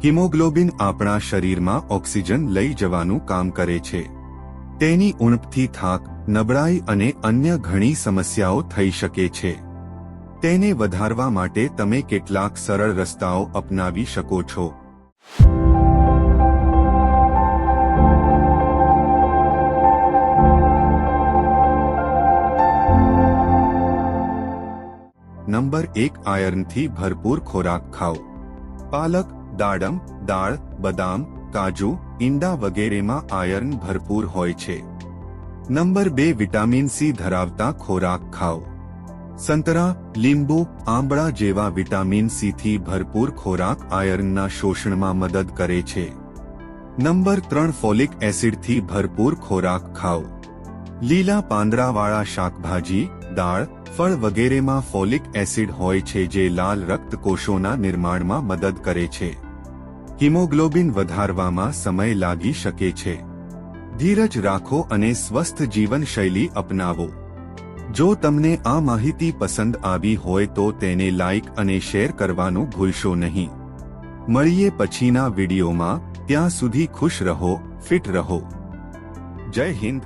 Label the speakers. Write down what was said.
Speaker 1: Haemoglobin આપણા શરીરમાં oxygen લઈ જવાનું કામ કરે છે. તેની ઉણપથી થાક, નબળાઈ અને અન્ય ઘણી સમસ્યાઓ થઈ શકે છે. તેને વધારવા માટે તમે કેટલાક સરળ રસ્તાઓ અપનાવી શકો છો. નંબર 1, આયર્નથી ભરપૂર ખોરાક ખાઓ. પાલક, દાડમ, દાળ, બદામ, કાજુ, ઈંડા વગેરેમાં આયર્ન ભરપૂર હોય છે. નંબર 2, વિટામિન સી ધરાવતા ખોરાક ખાઓ. સંતરા, લીંબુ, આંબળા જેવા વિટામિન સીથી ભરપૂર ખોરાક આયર્નના શોષણમાં મદદ કરે છે. નંબર 3, ફોલિક એસિડથી ભરપૂર ખોરાક ખાઓ. લીલા પાંદડાવાળા શાકભાજી, દાળ, ફળ વગેરેમાં ફોલિક એસિડ હોય છે જે લાલ રક્તકોષોના નિર્માણમાં મદદ કરે છે. હિમોગ્લોબિન વધારવામાં સમય લાગી શકે છે. ધીરજ રાખો અને સ્વસ્થ જીવનશૈલી અપનાવો. જો તમને આ માહિતી પસંદ આવી હોય તો તેને લાઇક અને શેર કરવાનું ભૂલશો નહીં. મળીએ પછીના વિડીયોમાં. ત્યાં સુધી ખુશ રહો, ફિટ રહો. જય હિન્દ.